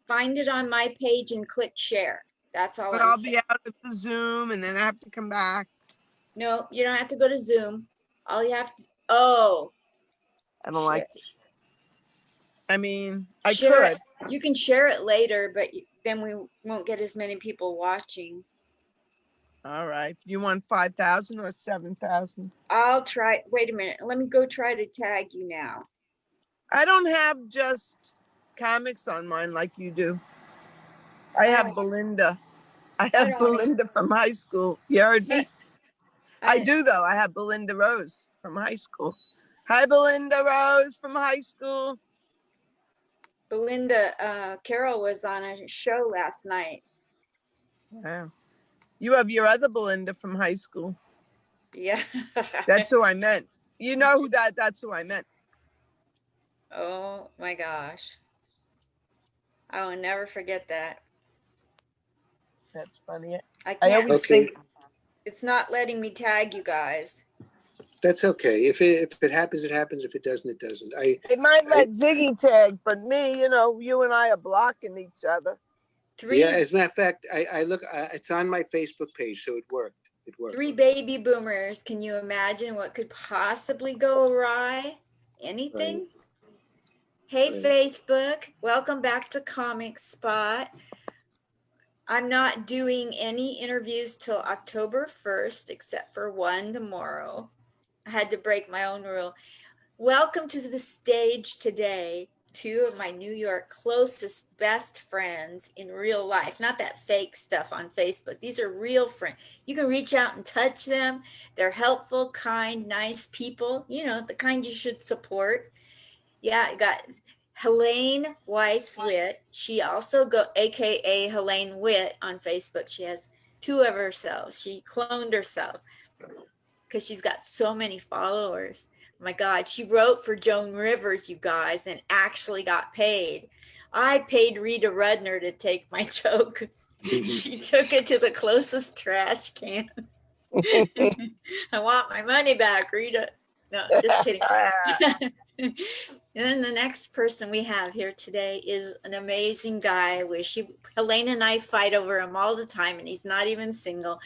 find it on my page and click share. That's all But I'm I'll saying. be out of the Zoom and then I have to come back. No, you don't have to go to Zoom. All you have to, oh, I don't like it. I mean, I share could. it. You can share it later, but then we won't get as many people watching. All right. You want 5,000 or 7,000? I'll try. Wait a minute. Let me go try to tag you now. I don't have just comics on mine like you do. I have Belinda. I have Belinda from high school. You heard me? I do, though. I have Belinda Rose from high school. Hi, Belinda Rose from high school. Belinda, Carol was on a show last night. Wow. You have your other Belinda from high school. Yeah. That's who I meant. You know who that's who I meant. Oh my gosh. I will never forget that. That's funny. I always think it's not letting me tag you guys. That's okay. If it happens, it happens. If it doesn't, it doesn't. It might let Ziggy tag, but me, you and I are blocking each other. Yeah, as a matter of fact, I look. It's on my Facebook page, so it worked. It worked. 3 baby boomers. Can you imagine what could possibly go awry? Anything? Right. Hey, right. Facebook. Welcome back to Comic Spot. I'm not doing any interviews till October 1st, except for one tomorrow. I had to break my own rule. Welcome to the stage today. 2 of my New York closest best friends in real life, not that fake stuff on Facebook. These are real friends. You can reach out and touch them. They're helpful, kind, nice people, the kind you should support. Yeah, I got Helaine Witt. She also AKA Helaine Witt on Facebook. She has 2 of herself. She cloned herself because she's got so many followers. My God, she wrote for Joan Rivers, you guys, and actually got paid. I paid Rita Rudner to take my joke. She took it to the closest trash can. I want my money back, Rita. No, just kidding. And then the next person we have here today is an amazing guy. Helaine and I fight over him all the time, and he's not even single.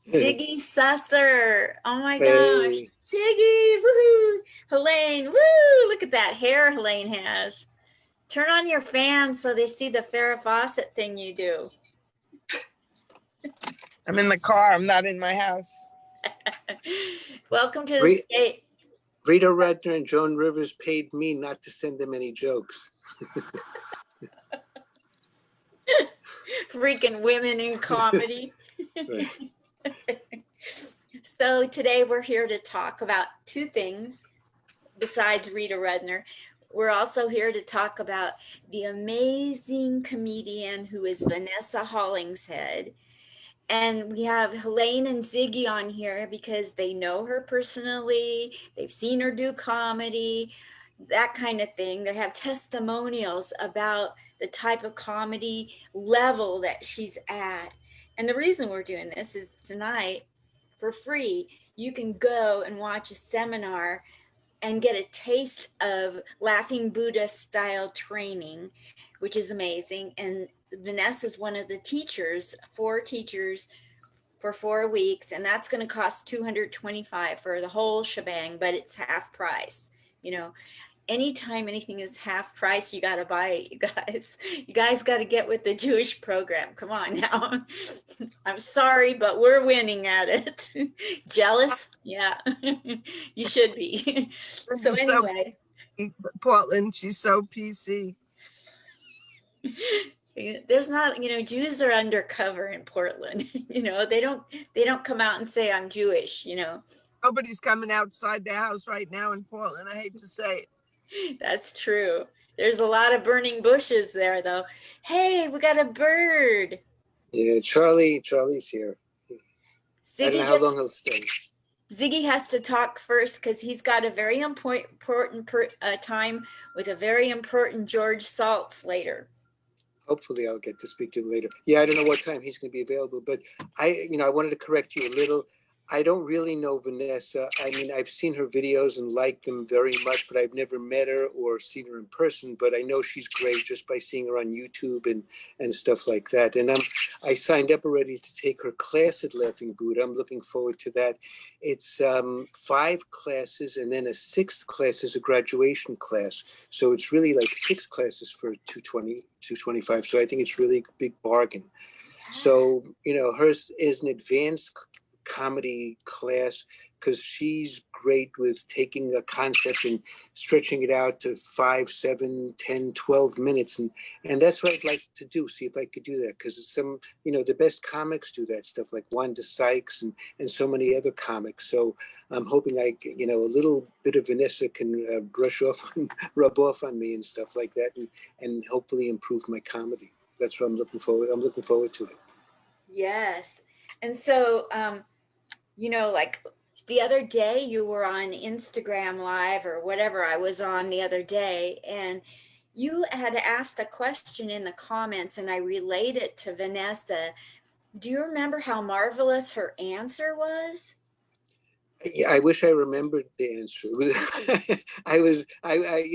Ziggy Susser. Oh my gosh. Ziggy, woohoo. Helaine, woo. Look at that hair Helaine has. Turn on your fan so they see the Farrah Fawcett thing you do. I'm in the car. I'm not in my house. Welcome to the state. Rita Rudner and Joan Rivers paid me not to send them any jokes. Freaking women in comedy. So today we're here to talk about 2 things besides Rita Rudner. We're also here to talk about the amazing comedian who is Vanessa Hollingshead. And we have Helaine and Ziggy on here because they know her personally. They've seen her do comedy, that kind of thing. They have testimonials about the type of comedy level that she's at. And the reason we're doing this is tonight, for free, you can go and watch a seminar and get a taste of Laughing Buddha style training, which is amazing. And Vanessa's one of the teachers, 4 teachers for 4 weeks, and that's going to cost $225 for the whole shebang, but it's half price. Anytime anything is half price, you got to buy it, you guys. You guys got to get with the Jewish program. Come on now. I'm sorry, but we're winning at it. Jealous? Yeah, you should be. So anyway. Portland, she's so PC. There's not, Jews are undercover in Portland. They don't come out and say I'm Jewish, Nobody's coming outside their house right now in Portland. I hate to say it. That's true. There's a lot of burning bushes there, though. Hey, we got a bird. Yeah, Charlie's here. Ziggy, I don't know how long he'll stay. Ziggy has to talk first because he's got a very important time with a very important George Saltz later. Hopefully I'll get to speak to him later. Yeah, I don't know what time he's going to be available, but I wanted to correct you a little. I don't really know Vanessa. I mean, I've seen her videos and liked them very much, but I've never met her or seen her in person. But I know she's great just by seeing her on YouTube and stuff like that. And I signed up already to take her class at Laughing Buddha. I'm looking forward to that. It's 5 classes, and then a 6th class is a graduation class. So it's really like 6 classes for $225. So I think it's really a big bargain. Yeah. So, you know, hers is an advanced comedy class because she's great with taking a concept and stretching it out to 5, 7, 10, 12 minutes. And that's what I'd like to do, see if I could do that. Because some, you know, the best comics do that stuff, like Wanda Sykes and so many other comics. So I'm hoping you know, a little bit of Vanessa can brush off and rub off on me and stuff like that, and hopefully improve my comedy. That's what I'm looking forward to it. Yes. And so, you know, like the other day you were on Instagram Live or whatever I was on the other day, and you had asked a question in the comments and I relayed it to Vanessa. Do you remember how marvelous her answer was? Yeah, I wish I remembered the answer. You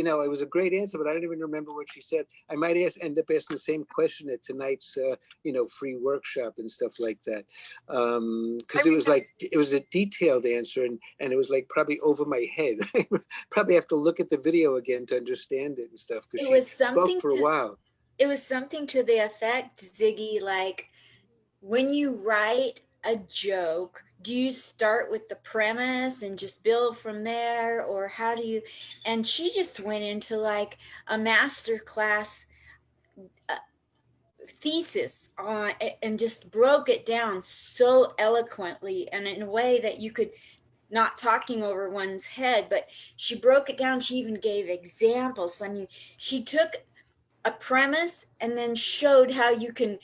know, it was a great answer, but I don't even remember what she said. I might end up asking the same question at tonight's, you know, free workshop and stuff like that. Because it was a detailed answer, and it was like probably over my head. Probably have to look at the video again to understand it and stuff, because she spoke for a while. It was something to the effect, Ziggy, like when you write a joke, do you start with the premise and just build from there, or how do you? And she just went into like a master class thesis on and just broke it down so eloquently and in a way that you could, not talking over one's head, but she broke it down. She even gave examples. I mean, she took a premise and then showed how you can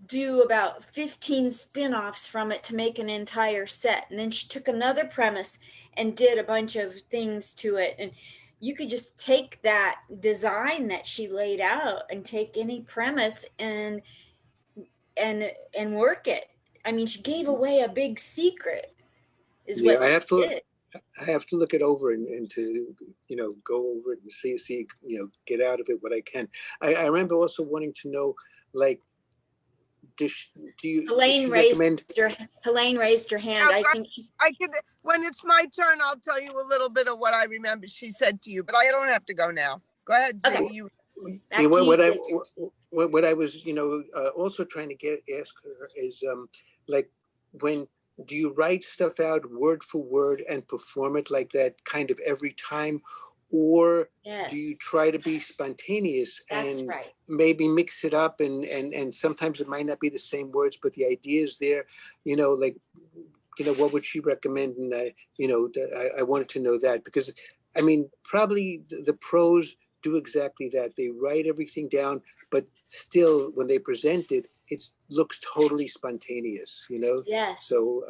do about 15 spin-offs from it to make an entire set. And then she took another premise and did a bunch of things to it. And you could just take that design that she laid out and take any premise and work it. I mean, she gave away a big secret is what I have to look it over and to, you know, go over it and see, you know, get out of it what I can. I remember also wanting to know, like, does she recommend? Helaine raised her hand. I could, when it's my turn, I'll tell you a little bit of what I remember she said to you, but I don't have to go now. Go ahead, Ziggy. Okay. What I was, you know, also trying to ask her is, like, when do you write stuff out word for word and perform it like that kind of every time, or do you try to be spontaneous and maybe mix it up and sometimes it might not be the same words, but the idea is there, you know, like, you know, what would she recommend? And you know, I wanted to know that, because I mean, probably the pros do exactly that. They write everything down, but still when they present it, it looks totally spontaneous, you know? Yes. So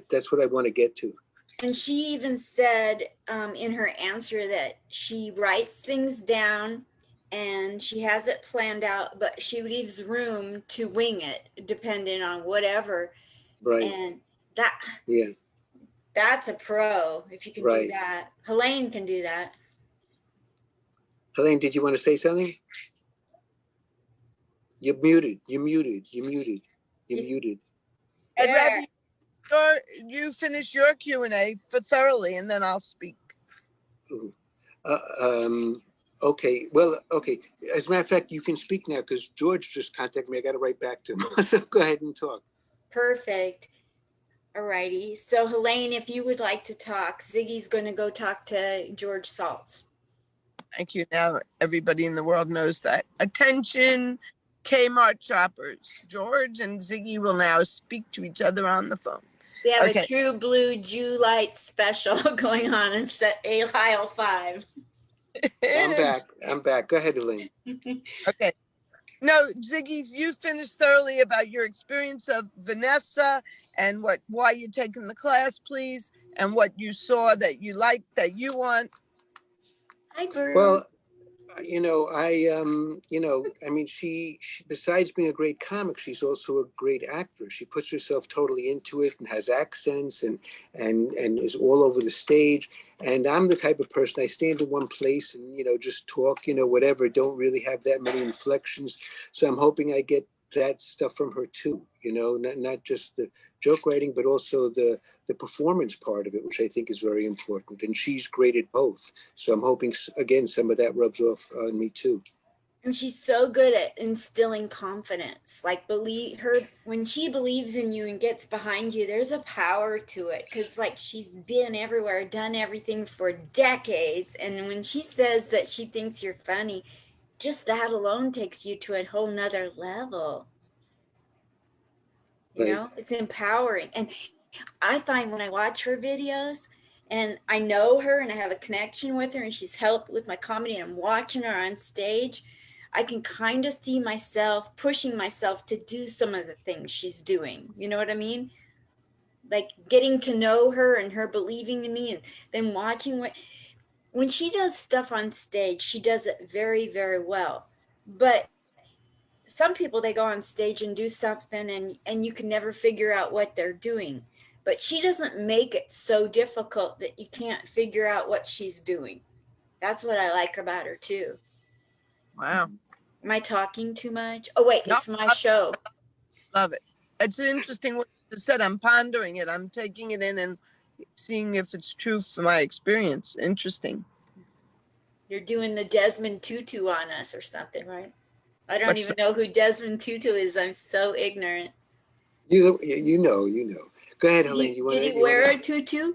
that's what I want to get to. And she even said in her answer that she writes things down and she has it planned out, but she leaves room to wing it depending on whatever. Right. And that's a pro if you can do that. Helaine can do that. Helaine, did you want to say something? You're muted. I'd rather you finish your Q&A for thoroughly, and then I'll speak. Okay. Well, okay. As a matter of fact, you can speak now because George just contacted me. I got to write back to him. So go ahead and talk. Perfect. All righty. So Helaine, if you would like to talk, Ziggy's going to go talk to George Saltz. Thank you. Now everybody in the world knows that. Attention, Kmart shoppers. George and Ziggy will now speak to each other on the phone. We have a True Blue Jew Light special going on in aisle 5. I'm back. Go ahead, Helaine. Okay. No, Ziggy, you finished thoroughly about your experience of Vanessa and why you're taking the class, please, and what you saw that you liked, that you want. Hi, Bird. Well, I mean, she besides being a great comic, she's also a great actor. She puts herself totally into it and has accents and is all over the stage. And I'm the type of person, I stand in one place and, just talk, whatever, don't really have that many inflections. So I'm hoping I get that stuff from her too, not just the joke writing, but also the performance part of it, which I think is very important. And she's great at both. So I'm hoping, again, some of that rubs off on me too. And she's so good at instilling confidence. Like when she believes in you and gets behind you, there's a power to it. Cause like she's been everywhere, done everything for decades. And when she says that she thinks you're funny, just that alone takes you to a whole nother level. Right. It's empowering. And I find when I watch her videos and I know her and I have a connection with her and she's helped with my comedy and I'm watching her on stage, I can kind of see myself pushing myself to do some of the things she's doing. You know what I mean? Like getting to know her and her believing in me and then watching when she does stuff on stage, she does it very, very well. But some people, they go on stage and do something and you can never figure out what they're doing, but she doesn't make it so difficult that you can't figure out what she's doing. That's what I like about her too. Wow. Am I talking too much? Oh wait, No, it's my show. love it. It's interesting what you said. I'm pondering it. I'm taking it in and seeing if it's true for my experience. Interesting. You're doing the Desmond Tutu on us or something, right? I don't What's even that? know who Desmond Tutu is. I'm so ignorant. You know. Go ahead, Helaine. Did he wear a tutu?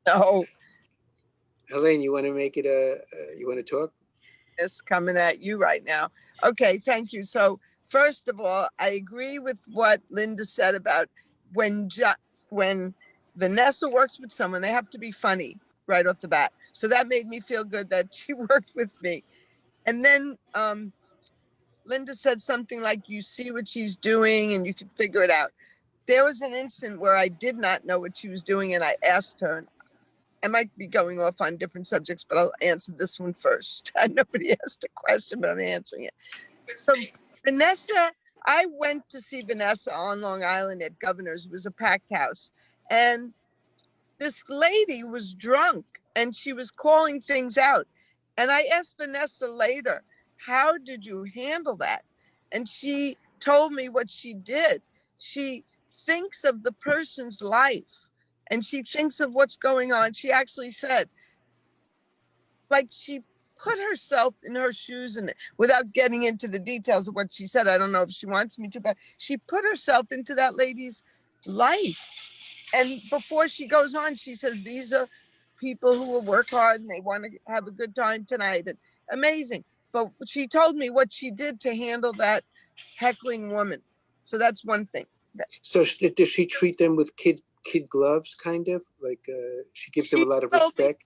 No, Helaine, you want to make it you want to talk? it's coming at you right now. Okay, thank you. So first of all, I agree with what Linda said about when when Vanessa works with someone, they have to be funny right off the bat. So that made me feel good that she worked with me. And then Linda said something like, you see what she's doing and you can figure it out. There was an instant where I did not know what she was doing and I asked her, and I might be going off on different subjects, but I'll answer this one first. Nobody asked a question, but I'm answering it. So Vanessa, I went to see Vanessa on Long Island at Governor's. It was a packed house. And this lady was drunk and she was calling things out. And I asked Vanessa later, how did you handle that? And she told me what she did. She thinks of the person's life and she thinks of what's going on. She actually said, like, she put herself in her shoes, and without getting into the details of what she said, I don't know if she wants me to, but she put herself into that lady's life. And before she goes on, she says, these are people who will work hard and they want to have a good time tonight. And amazing. But she told me what she did to handle that heckling woman. So that's one thing. So does she treat them with kid gloves, kind of like she gives them a She lot of told me, respect?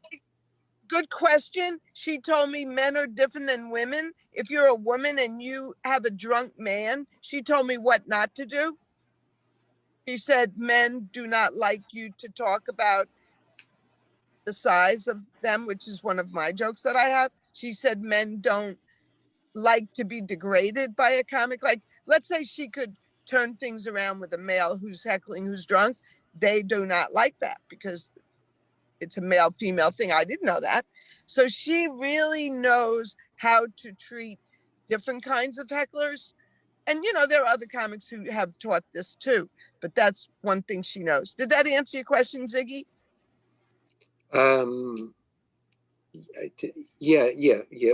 good question. She told me men are different than women. If you're a woman and you have a drunk man, she told me what not to do. She said men do not like you to talk about the size of them, which is one of my jokes that I have. She said men don't like to be degraded by a comic. Like, let's say she could turn things around with a male who's heckling, who's drunk. They do not like that because it's a male female thing. I didn't know that. So she really knows how to treat different kinds of hecklers. And there are other comics who have taught this too, but that's one thing she knows. Did that answer your question, Ziggy? Um, yeah.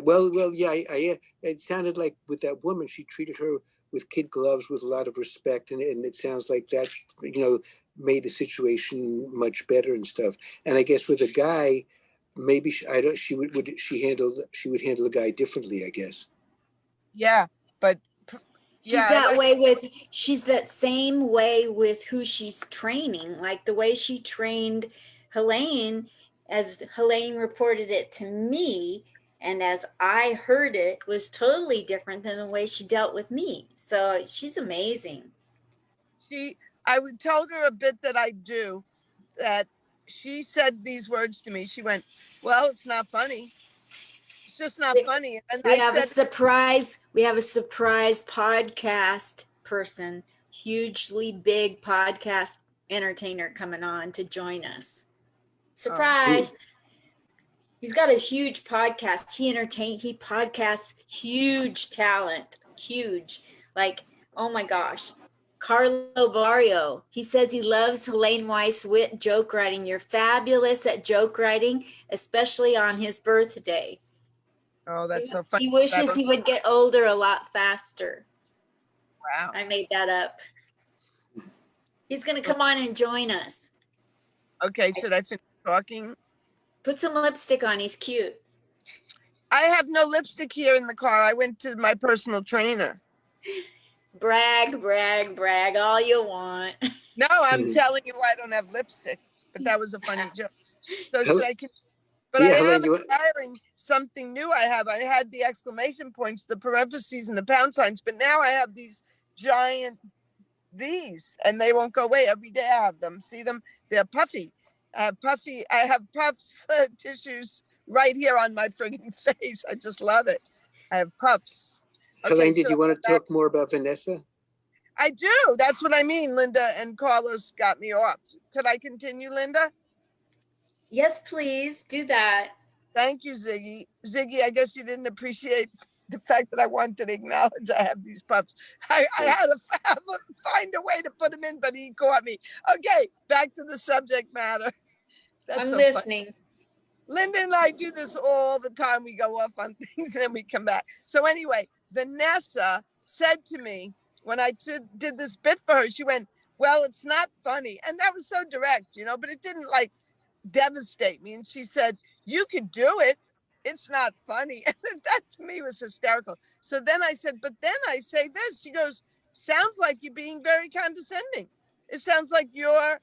Well, yeah. It sounded like with that woman, she treated her with kid gloves with a lot of respect, and it sounds like that, made the situation much better and stuff. And I guess with a guy, maybe she would handle the guy differently, I guess. Yeah, but She's yeah, I that like. way with, she's that same way with who she's training. Like the way she trained Helaine, as Helaine reported it to me, and as I heard it, was totally different than the way she dealt with me. So she's amazing. I would tell her a bit that I do, that she said these words to me. She went, well, it's not funny. It's just not funny. And We I have a said, surprise. We have a surprise podcast person, hugely big podcast entertainer coming on to join us. Surprise. He's got a huge podcast. He podcasts huge talent, huge. Like, oh my gosh. Carlo Barrio. He says he loves Helaine Witt joke writing. You're fabulous at joke writing, especially on his birthday. oh, that's so funny. He wishes he would get older a lot faster. Wow. I made that up. He's going to come on and join us. Okay, should I finish talking? Put some lipstick on. He's cute. I have no lipstick here in the car. I went to my personal trainer. Brag, brag, brag all you want. No, I'm telling you I don't have lipstick, but that was a funny joke. So should I? But Yeah, I Helaine, am acquiring something new. I had the exclamation points, the parentheses, and the pound signs, but now I have these giant and they won't go away. Every day I have them. See them? They're puffy. I have puffs tissues right here on my friggin' face. I just love it. I have puffs. Helaine, did you want to talk more about Vanessa? I do. That's what I mean. Linda and Carlos got me off. Could I continue, Linda? Yes, please do that. Thank you, Ziggy. Ziggy, I guess you didn't appreciate the fact that I wanted to acknowledge I have these pups. I had to find a way to put them in, but he caught me. Okay, back to the subject matter. I'm so listening. Funny. Linda and I do this all the time. We go off on things and then we come back. So anyway, Vanessa said to me when I did this bit for her, she went, well, it's not funny. And that was so direct, but it didn't like devastate me. And she said, you could do it. It's not funny. And that to me was hysterical. So then I said, but then I say this. She goes, sounds like you're being very condescending. It sounds like you're,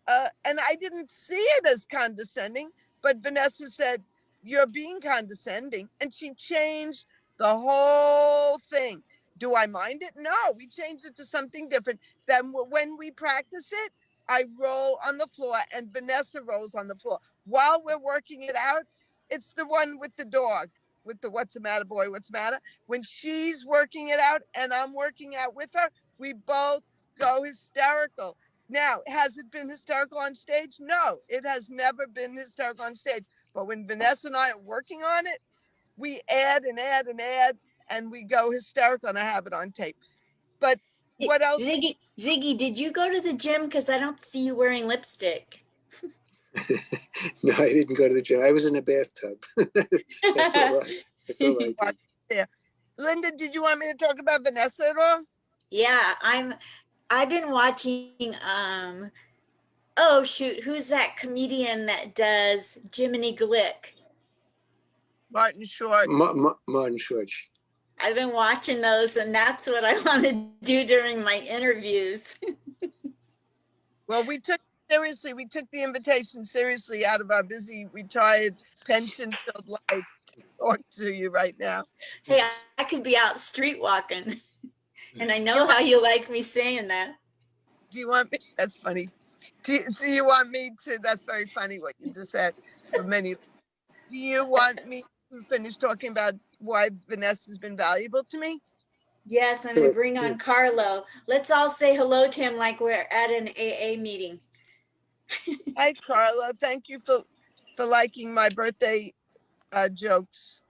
and I didn't see it as condescending, but Vanessa said, you're being condescending. And she changed the whole thing. Do I mind it? No, we changed it to something different. Then when we practice it, I roll on the floor and Vanessa rolls on the floor. While we're working it out, it's the one with the dog, with the what's the matter, boy, what's the matter? When she's working it out and I'm working out with her, we both go hysterical. Now, has it been hysterical on stage? No, it has never been hysterical on stage. But when Vanessa and I are working on it, we add and add and add, and we go hysterical, and I have it on tape. But what else? Ziggy, did you go to the gym? Because I don't see you wearing lipstick. No, I didn't go to the gym. I was in a bathtub. That's all right. That's all right. Yeah. Linda, did you want me to talk about Vanessa at all? Yeah, I've been watching oh shoot, who's that comedian that does Jiminy Glick? Martin Short. Martin Short. I've been watching those, and that's what I want to do during my interviews. Well, we took the invitation seriously out of our busy, retired, pension-filled life to talk to you right now. Hey, I could be out street walking, and I know how you like me saying that. Do you want me? That's funny. Do you want me to? That's very funny what you just said. For many, do you want me to finish talking about why Vanessa's been valuable to me? Yes, I'm going to bring on Carlo. Let's all say hello to him like we're at an AA meeting. Hi, Carlo. Thank you for liking my birthday jokes.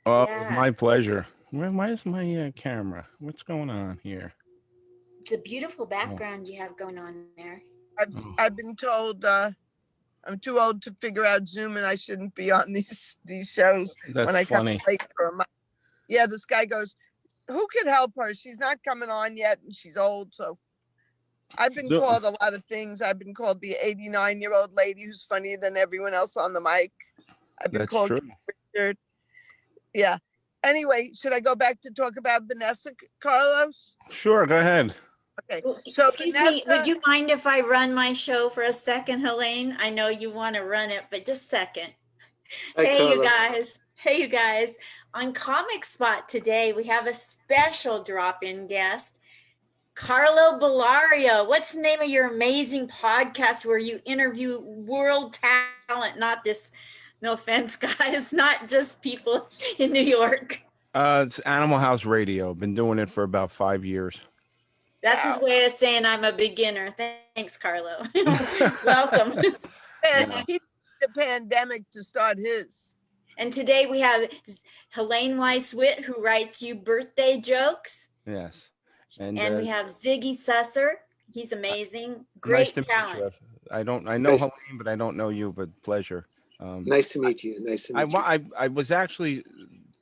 Oh, yeah. My pleasure. Why is my camera? What's going on here? It's a beautiful background you have going on there. I've been told I'm too old to figure out Zoom and I shouldn't be on these shows. That's when I funny. come late for a month. Yeah, this guy goes, who could help her? She's not coming on yet and she's old. So I've been called a lot of things. I've been called the 89-year-old lady who's funnier than everyone else on the mic. I've been called Richard. Yeah. Anyway, should I go back to talk about Vanessa, Carlos? Sure, go ahead. Okay. So excuse me, would you mind if I run my show for a second, Helaine? I know you want to run it, but just a second. Hey, you guys. Hey, you guys. On Comic Spot today, we have a special drop-in guest, Carlo Bellario. What's the name of your amazing podcast where you interview world talent, not this No offense, guys, not just people in New York. It's Animal House Radio. Been doing it for about 5 years. That's his way of saying I'm a beginner. Thanks, Carlo. Welcome. And Yeah. he did the pandemic to start his. And today we have Helaine Witt, who writes you birthday jokes. Yes. And we have Ziggy Susser. He's amazing. Nice Great to meet talent. you. I know Nice. Helene, but I don't know you, but pleasure. Nice to meet you. Nice to meet you. I was actually,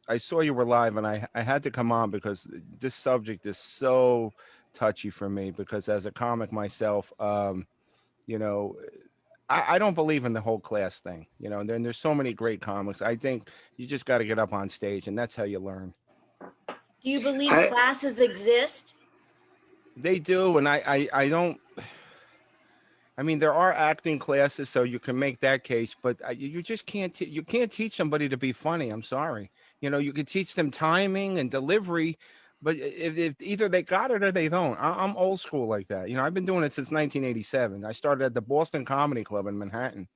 I saw you were live, and I had to come on because this subject is so touchy for me, because as a comic myself, you know, I don't believe in the whole class thing, you know, and then there's so many great comics. I think you just got to get up on stage, and that's how you learn. Do you believe classes exist? They do, and I don't. I mean, there are acting classes, so you can make that case, but you just can't. You can't teach somebody to be funny. I'm sorry. You know, you can teach them timing and delivery, but if either they got it or they don't. I'm old school like that. You know, I've been doing it since 1987. I started at the Boston Comedy Club in Manhattan.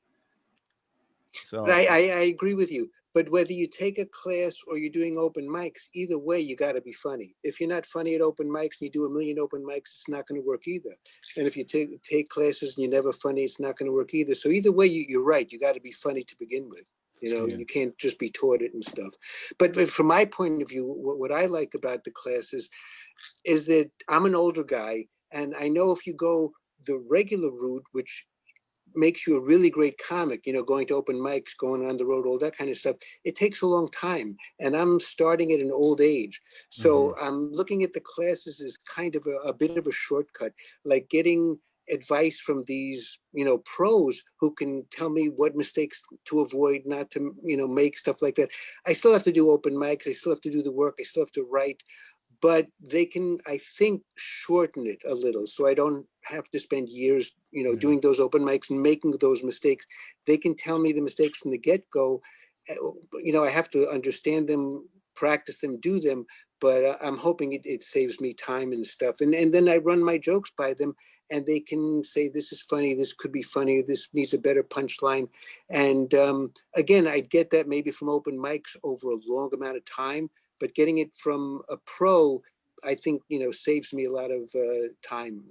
So But I agree with you. But whether you take a class or you're doing open mics, either way, you got to be funny. If you're not funny at open mics and you do a million open mics, it's not going to work either. And if you take classes and you're never funny, it's not going to work either. So either way, you're right. You got to be funny to begin with. You know, you can't just be taught it and stuff. But from my point of view, what I like about the classes is that I'm an older guy, and I know if you go the regular route, which makes you a really great comic, you know, going to open mics, going on the road, all that kind of stuff, it takes a long time. And I'm starting at an old age. So I'm looking at the classes as kind of a bit of a shortcut, like getting advice from these, you know, pros who can tell me what mistakes to avoid, not to, you know, make, stuff like that. I still have to do open mics. I still have to do the work. I still have to write. But they can, I think, shorten it a little, so I don't have to spend years, you know, doing those open mics and making those mistakes. They can tell me the mistakes from the get-go. You know, I have to understand them, practice them, do them, but I'm hoping it saves me time and stuff. And then I run my jokes by them, and they can say, this is funny, this could be funny, this needs a better punchline. And again, I get that maybe from open mics over a long amount of time, but getting it from a pro, I think, you know, saves me a lot of time.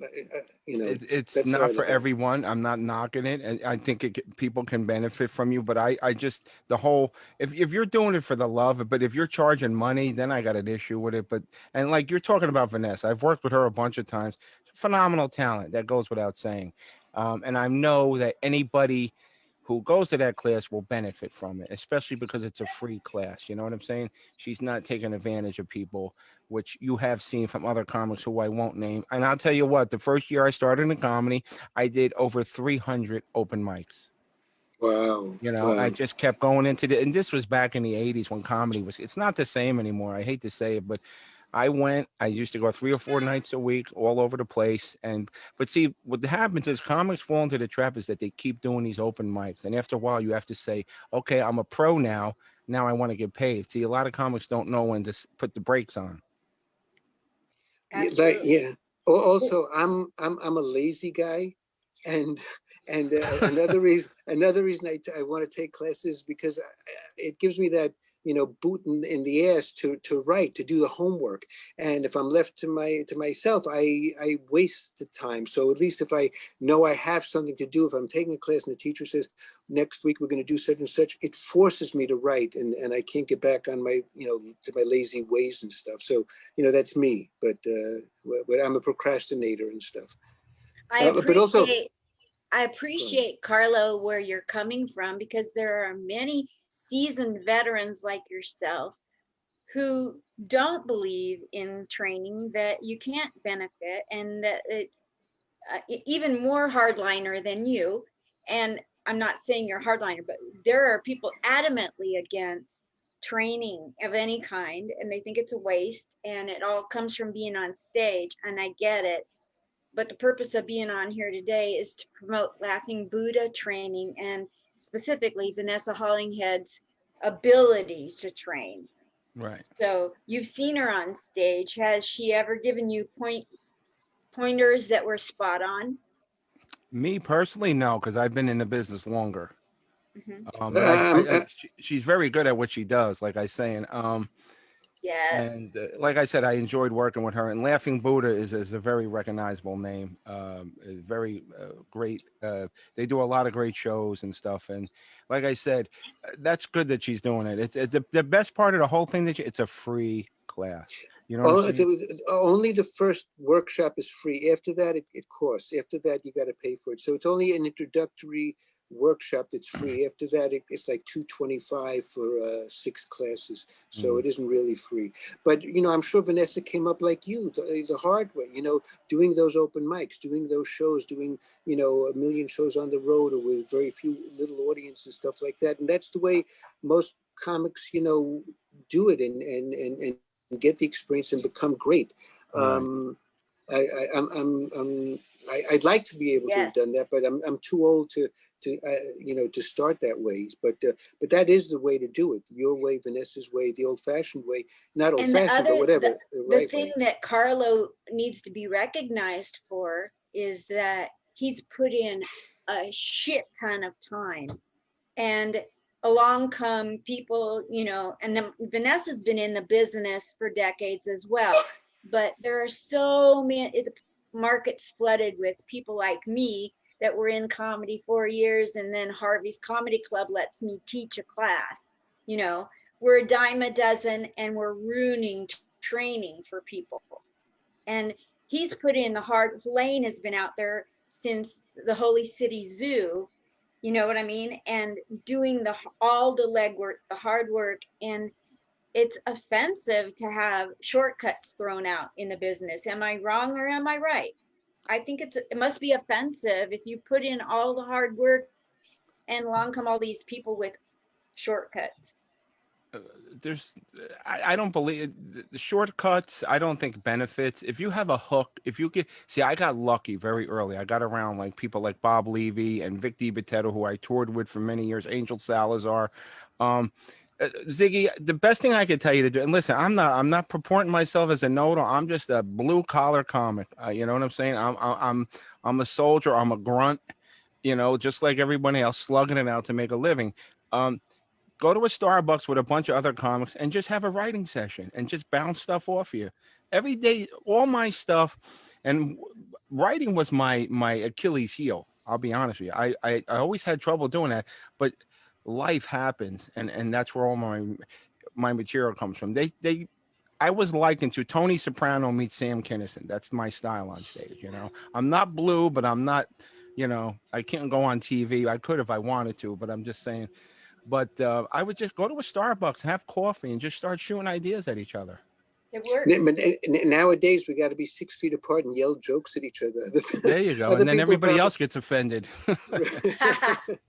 You know, it's not for everyone. I'm not knocking it, and I think people can benefit from you. But I just, the whole, if you're doing it for the love, but if you're charging money, then I got an issue with it. But, and like you're talking about Vanessa, I've worked with her a bunch of times. Phenomenal talent, that goes without saying. And I know that anybody who goes to that class will benefit from it, especially because it's a free class. You know what I'm saying? She's not taking advantage of people, which you have seen from other comics who I won't name. And I'll tell you what, the first year I started in comedy, I did over 300 open mics. Wow. You know, I just kept going into and this was back in the 80s when comedy was, it's not the same anymore. I hate to say it, but I used to go 3 or 4 nights a week all over the place. But see, what happens is comics fall into the trap is that they keep doing these open mics. And after a while, you have to say, okay, I'm a pro now. Now I want to get paid. See, a lot of comics don't know when to put the brakes on. Yeah. Also, I'm a lazy guy, and another reason I want to take classes because it gives me that, you know, boot in the ass to write, to do the homework. And if I'm left to myself, I waste the time. So at least if I know I have something to do, if I'm taking a class and the teacher says next week we're going to do such and such, it forces me to write, and I can't get back on my, you know, to my lazy ways and stuff. So, you know, that's me, but I'm a procrastinator and stuff. I appreciate, Carlo, where you're coming from, because there are many seasoned veterans like yourself who don't believe in training, that you can't benefit, and that even more hardliner than you. And I'm not saying you're a hardliner, but there are people adamantly against training of any kind, and they think it's a waste, and it all comes from being on stage, and I get it. But the purpose of being on here today is to promote Laughing Buddha training, and specifically Vanessa Hollingshead's ability to train. Right. So you've seen her on stage. Has she ever given you pointers that were spot on? Me personally, no, because I've been in the business longer. Mhm. But Um, she's very good at what she does, like I saying. Yes. And like I said, I enjoyed working with her. And Laughing Buddha is a very recognizable name. Is very great. They do a lot of great shows and stuff. And like I said, that's good that she's doing it. The best part of the whole thing it's a free class. You know what I'm Oh, saying? only the first workshop is free. After that, it costs. After that, you got to pay for it. So it's only an introductory workshop that's free. After that, it's like $225 for 6 classes. So Mm, it isn't really free. But I'm sure Vanessa came up like you, the hard way. Doing those open mics, doing those shows, doing a million shows on the road or with very few little audience and stuff like that. And that's the way most comics, do it and get the experience and become great. right. I'd like to be able to have Yes. done that, but I'm too old to start that way. But that is the way to do it. Your way, Vanessa's way, the old-fashioned way. Not And the old-fashioned, but other, whatever, the the right thing way. that Carlo needs to be recognized for is that he's put in a shit ton of time. And along come people, and Vanessa's been in the business for decades as well. But there are so many, the market's flooded with people like me that were in comedy 4 years, and then Harvey's Comedy Club lets me teach a class. We're a dime a dozen, and we're ruining training for people. And he's put in the hard. Helaine has been out there since the Holy City Zoo, you know what I mean, and doing all the legwork, the hard work. And it's offensive to have shortcuts thrown out in the business. Am I wrong or am I right? I think it must be offensive if you put in all the hard work and along come all these people with shortcuts. There's I don't believe the shortcuts. I don't think benefits. If you have a hook, if you get see, I got lucky very early. I got around like people like Bob Levy and Vic DiBitetto, who I toured with for many years, Angel Salazar. um Ziggy, the best thing I could tell you to do, and listen, I'm not purporting myself as a know-it. I'm just a blue collar comic. You know what I'm saying? I'm a soldier. I'm a grunt. Just like everybody else, slugging it out to make a living. um Go to a Starbucks with a bunch of other comics and just have a writing session and just bounce stuff off you every day. All my stuff and writing was my Achilles heel. I'll be honest with you. I always had trouble doing that, but life happens, and that's where all my material comes from. They I was likened to Tony Soprano meets Sam Kinison. That's my style on stage. I'm not blue, but I'm not. I can't go on TV. I could if I wanted to, but I'm just saying. But I would just go to a Starbucks, have coffee, and just start shooting ideas at each other. It works. But nowadays we got to be 6 feet apart and yell jokes at each other. There you go. Other And then people everybody probably. else gets offended.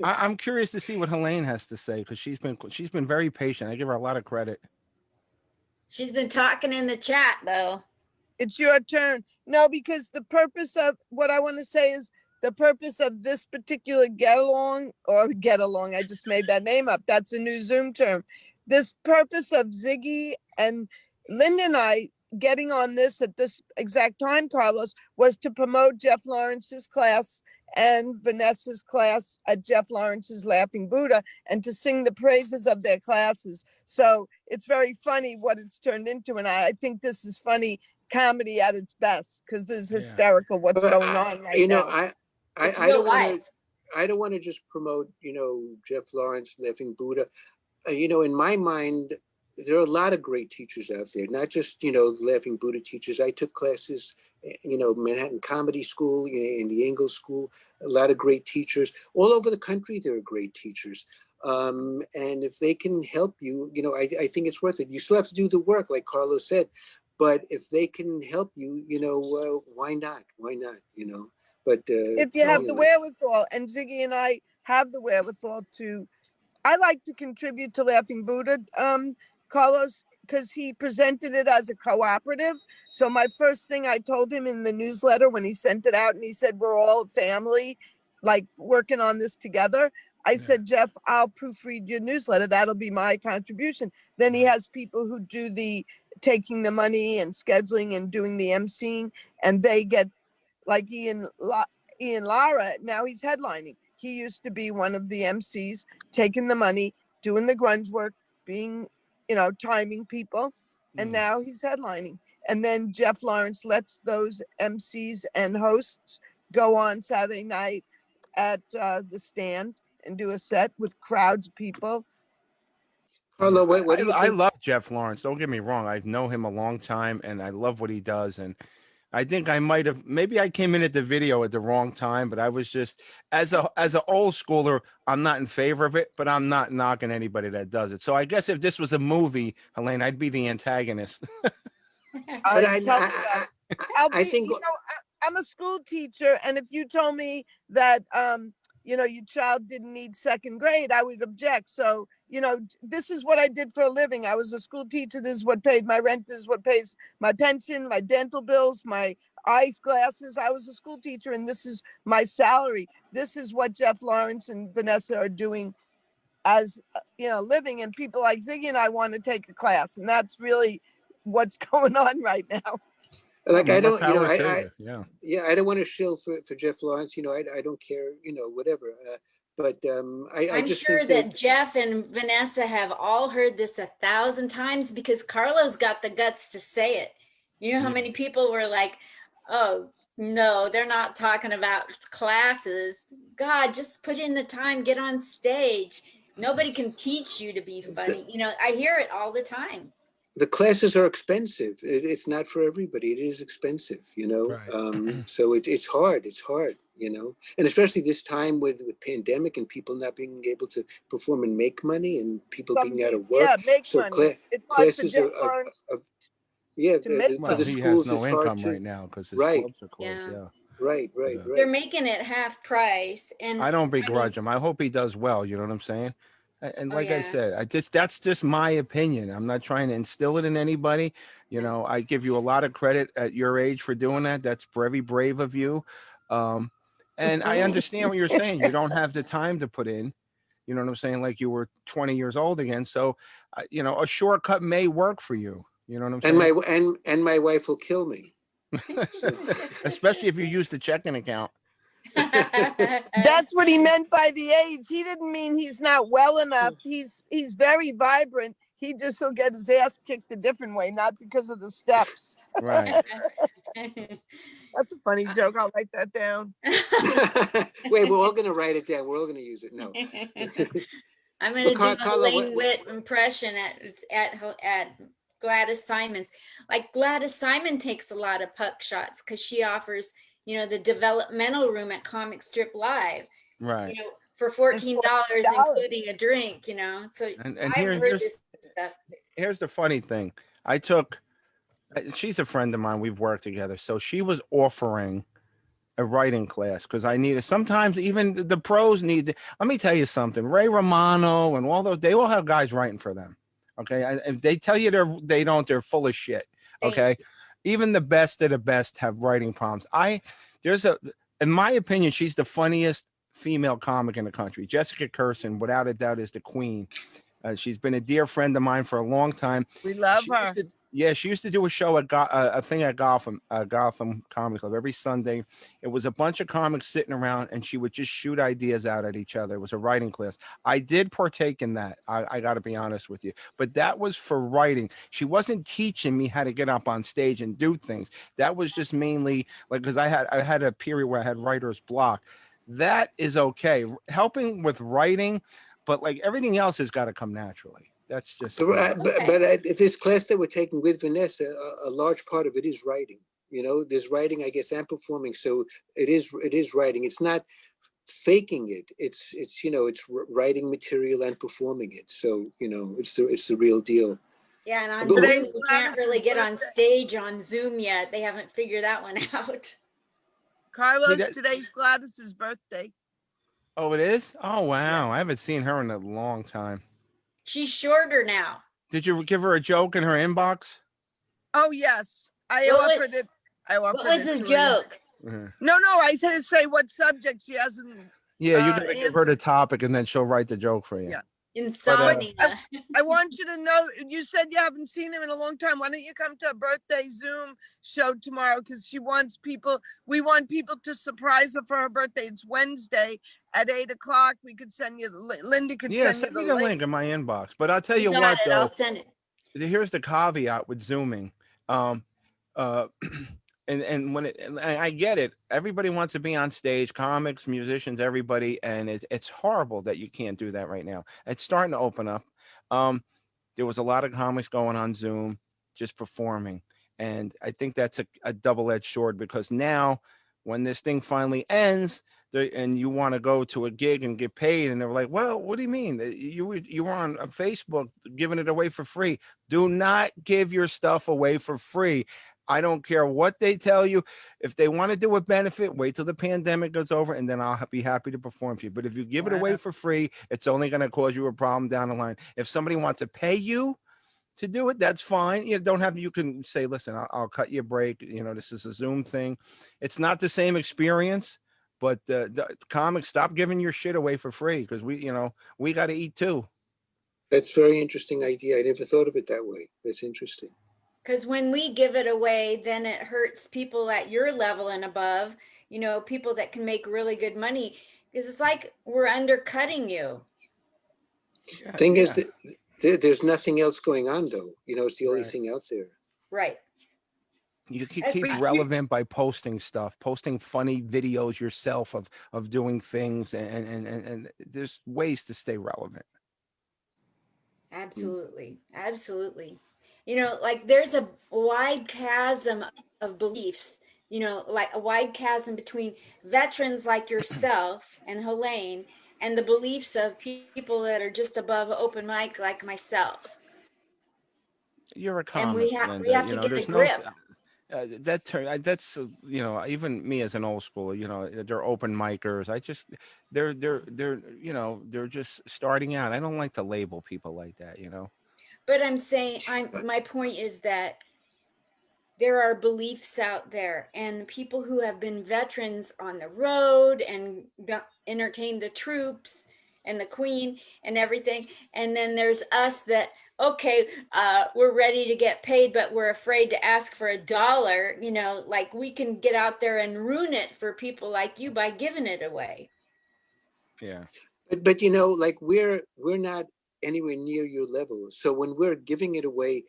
I'm curious to see what Helaine has to say because she's been very patient. I give her a lot of credit. She's been talking in the chat though. It's your turn. No, because the purpose of what I want to say is the purpose of this particular get along, I just made that name up. That's a new Zoom term. This purpose of Ziggy and Linda and I getting on this at this exact time, Carlos, was to promote Jeff Lawrence's class and Vanessa's class at Jeff Lawrence's Laughing Buddha, and to sing the praises of their classes. So it's very funny what it's turned into. And I think this is funny comedy at its best because this is hysterical what's going on right now. I don't want to. I don't want to just promote, Jeff Lawrence, Laughing Buddha. In my mind, there are a lot of great teachers out there, not just, Laughing Buddha teachers. I took classes, Manhattan Comedy School, in the Engel School, a lot of great teachers. All over the country, there are great teachers. And if they can help you, I think it's worth it. You still have to do the work, like Carlos said, but if they can help you, why not? Why not, But if you have the wherewithal, and Ziggy and I have the wherewithal to, I like to contribute to Laughing Buddha, Carlos, because he presented it as a cooperative. So my first thing I told him in the newsletter when he sent it out and he said, we're all a family, like working on this together. I said, Jeff, I'll proofread your newsletter. That'll be my contribution. Then he has people who do the taking the money and scheduling and doing the emceeing, and they get like Ian Lara. Now he's headlining. he used to be one of the MCs, taking the money, doing the grunge work, being, timing people. And now he's headlining. And then Jeff Lawrence lets those MCs and hosts go on Saturday night at the Stand and do a set with crowds of people. Carlo, what do you think? I love Jeff Lawrence. Don't get me wrong. I know him a long time, and I love what he does. And I think I might have, maybe I came in at the video at the wrong time, but I was just, as an old schooler, I'm not in favor of it, but I'm not knocking anybody that does it. So I guess if this was a movie, Helaine, I'd be the antagonist. But I think I'm a school teacher, and if you told me that your child didn't need second grade, I would object. So this is what I did for a living. I was a school teacher. This is what paid my rent. This is what pays my pension, my dental bills, my eyeglasses. I was a school teacher, and this is my salary. This is what Jeff Lawrence and Vanessa are doing as living, and people like Ziggy and I want to take a class, and that's really what's going on right now. Like, I don't, yeah, I don't want to shill for Jeff Lawrence. I don't care, whatever. But I'm just sure think that Jeff and Vanessa have all heard this 1,000 times, because Carlos got the guts to say it. You know how many people were like, oh, no, they're not talking about classes. God, just put in the time, get on stage. Nobody can teach you to be funny. I hear it all the time. The classes are expensive. It's not for everybody. It is expensive, Right. So it's hard. It's hard, and especially this time with pandemic and people not being able to perform and make money, and people being out of work. Yeah, make so money. Classes are for the he schools. has no it's income hard to, right now because his right. clubs are closed. Yeah. Right. They're making it half price, and I don't begrudge him. I hope he does well. You know what I'm saying? And like I yeah. said, that's just my opinion. I'm not trying to instill it in anybody. I give you a lot of credit at your age for doing that. That's very brave of you. And I understand what you're saying. You don't have the time to put in. You know what I'm saying? Like you were 20 years old again. So, a shortcut may work for you. You know what I'm saying? And my wife will kill me. Especially if you use the checking account. That's what he meant by the age. He didn't mean he's not well enough. He's very vibrant. He just will get his ass kicked a different way, not because of the steps. Right. That's a funny joke. I'll write that down. Wait, we're all going to write it down. We're all going to use it. No. I'm going to do a Helaine Witt impression at Gladys Simon's. Like Gladys Simon takes a lot of puck shots because she offers the developmental room at Comic Strip Live, right? For $14, including a drink. So and I've heard this stuff. Here's the funny thing: she's a friend of mine. We've worked together, so she was offering a writing class because I needed. Sometimes even the pros need. Let me tell you something: Ray Romano and all those, they all have guys writing for them. Okay, and they tell you they're full of shit. Okay. Even the best of the best have writing problems. In my opinion, she's the funniest female comic in the country. Jessica Kirson, without a doubt, is the queen. She's been a dear friend of mine for a long time. We love her. She used to do a show at a thing at Gotham Comic Club every Sunday. It was a bunch of comics sitting around, and she would just shoot ideas out at each other. It was a writing class. I did partake in that. I got to be honest with you, but that was for writing. She wasn't teaching me how to get up on stage and do things. That was just mainly like because I had a period where I had writer's block. That is okay, helping with writing, but like everything else has got to come naturally. That's just. But this class that we're taking with Vanessa, a large part of it is writing. There's writing, I guess, and performing. So it is writing. It's not faking it. It's writing material and performing it. So it's the real deal. Yeah, and on Zoom, you can't really get on stage on Zoom yet. They haven't figured that one out. Carlos, today's Gladys's birthday. Oh, it is? Oh, wow. Yes. I haven't seen her in a long time. She's shorter now. Did you give her a joke in her inbox? Oh, yes. I offered it. What was the joke? No, I said say what subject she hasn't. Yeah, you gotta give her the topic and then she'll write the joke for you. Yeah. Insomnia. I want you to know, you said you haven't seen him in a long time. Why don't you come to a birthday Zoom show tomorrow? Because we want people to surprise her for her birthday. It's Wednesday at 8 o'clock. We could send you, Linda could Yeah, send you send the me the link. link in my inbox. But I'll tell You you got what, it. though, I'll send it. here's the caveat with Zooming. Um, uh, and when and I get it, everybody wants to be on stage, comics, musicians, everybody, and it's horrible that you can't do that right now. It's starting to open up. Um, there was a lot of comics going on Zoom, just performing, and I think that's a double-edged sword, because now, when this thing finally ends, and you want to go to a gig and get paid, and they're like, well, what do you mean? You were on Facebook giving it away for free. Do not give your stuff away for free. I don't care what they tell you. If they want to do a benefit, wait till the pandemic goes over, and then I'll be happy to perform for you. But if you give it away for free, it's only going to cause you a problem down the line. If somebody wants to pay you to do it, that's fine. You don't have, you can say, listen, I'll cut you a break. This is a Zoom thing. It's not the same experience, but the comics, stop giving your shit away for free, because we got to eat too. That's a very interesting idea. I never thought of it that way. That's interesting. Because when we give it away, then it hurts people at your level and above, people that can make really good money, because it's like we're undercutting you. Thing is that there's nothing else going on, though. It's the only thing out there. Right. You can keep relevant by posting stuff, posting funny videos yourself of doing things, and there's ways to stay relevant. Absolutely. Absolutely. Like there's a wide chasm of beliefs, like a wide chasm between veterans like yourself and Helaine and the beliefs of people that are just above open mic like myself. You're a And comic, we have to get a grip. That term, that's even me as an old school, they're open micers. They're just starting out. I don't like to label people like that. But I'm saying, my point is that there are beliefs out there, and people who have been veterans on the road and entertained the troops and the Queen and everything. And then there's us that, okay, we're ready to get paid, but we're afraid to ask for $1. Like we can get out there and ruin it for people like you by giving it away. Yeah. But like we're not anywhere near your level. So when we're giving it away,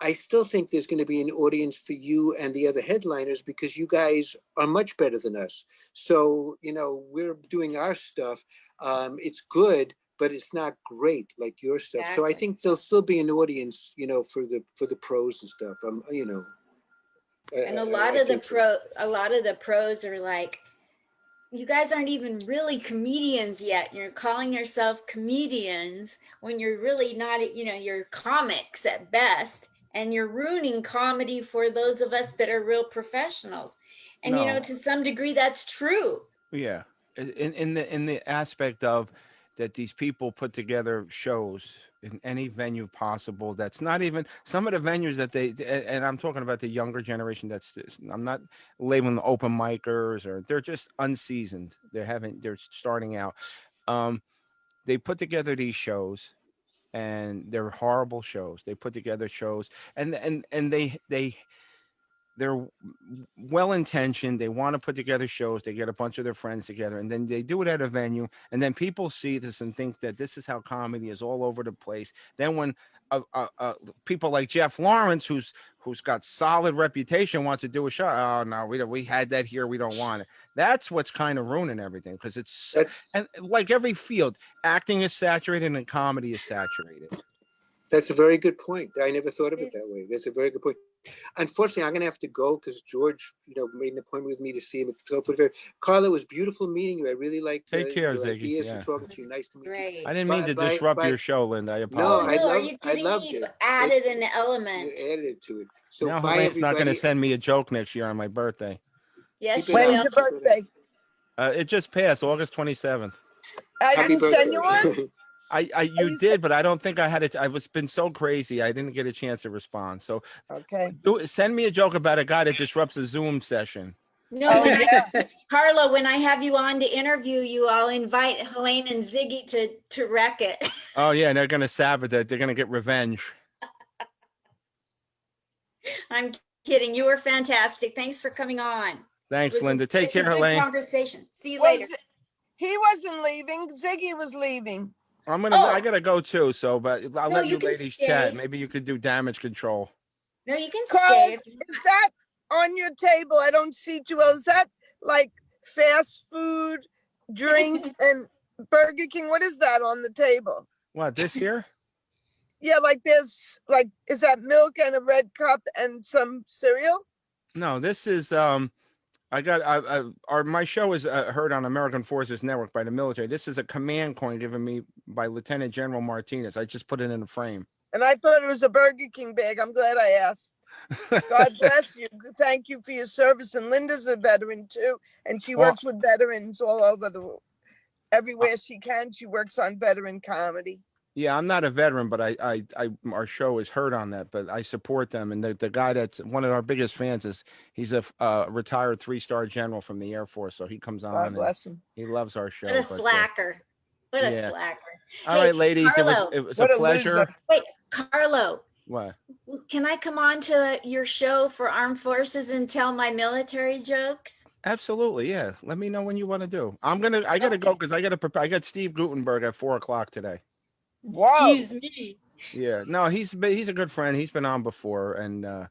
I still think there's going to be an audience for you and the other headliners, because you guys are much better than us. So, we're doing our stuff. It's good, but it's not great like your stuff. Exactly. So I think there'll still be an audience, for the pros and stuff. And a lot of the pros are like, you guys aren't even really comedians yet. You're calling yourself comedians when you're really not, you're comics at best, and you're ruining comedy for those of us that are real professionals. And, to some degree, that's true. Yeah. In the aspect of that, these people put together shows in any venue possible. That's not even some of the venues that and I'm talking about the younger generation. I'm not labeling the open micers, or they're just unseasoned. They're starting out. They put together these shows, and they're horrible shows. They put together shows, and they're well intentioned. They want to put together shows. They get a bunch of their friends together, and then they do it at a venue. And then people see this and think that this is how comedy is all over the place. Then when people like Jeff Lawrence, who's got solid reputation, wants to do a show, oh no, we had that here. We don't want it. That's what's kind of ruining everything, because and like every field, acting is saturated and comedy is saturated. That's a very good point. I never thought of it that way. That's a very good point. Unfortunately, I'm going to have to go because George, made an appointment with me to see him at 12:45. Carla, it was beautiful meeting you. I really liked Take care, your Ziggy. ideas and talking to you. Nice to meet you. I didn't mean to disrupt your show, Linda. I apologize. No, are you kidding me? You added an element. You added it to it. So now bye, Helaine's not going to everybody. send me a joke next year on my birthday. Yes, Keep it When's up. your birthday? It just passed, August 27th. I Happy didn't send birthday. you one. You did, but I don't think I had it. I was been so crazy, I didn't get a chance to respond. So, Okay. send me a joke about a guy that disrupts a Zoom session. No, Oh, when yeah. Carla, when I have you on to interview you, I'll invite Helaine and Ziggy to wreck it. Oh yeah, they're gonna sabotage. They're gonna get revenge. I'm kidding. You were fantastic. Thanks for coming on. Thanks, Linda. Take care, It's a good Helaine. conversation. See you later. He wasn't leaving. Ziggy was leaving. I Oh. gotta go too. So, but I'll No, let you you can ladies stay. chat. Maybe you could do damage control. No, you can Carlos, stay. is that on your table? I don't see too well. Is that like fast food, drink, and Burger King? What is that on the table? What, this here? Yeah, like there's like, is that milk and a red cup and some cereal? No, this is my show is heard on American Forces Network by the military. This is a command coin given me by Lieutenant General Martinez. I just put it in a frame. And I thought it was a Burger King bag. I'm glad I asked. God bless you. Thank you for your service. And Linda's a veteran too, and she works with veterans all over everywhere she can. She works on veteran comedy. Yeah, I'm not a veteran, but our show is heard on that. But I support them, and the guy that's one of our biggest fans he's a retired 3-star general from the Air Force, so he comes on. God bless him. He loves our show. What a slacker! What a slacker! All right, ladies, Carlo, it was a pleasure. Wait, Carlo. What? Can I come on to your show for Armed Forces and tell my military jokes? Absolutely, yeah. Let me know when you want to do. I gotta go because I got Steve Gutenberg at 4:00 today. Wow. Excuse me. Yeah, no, he's a good friend. He's been on before, and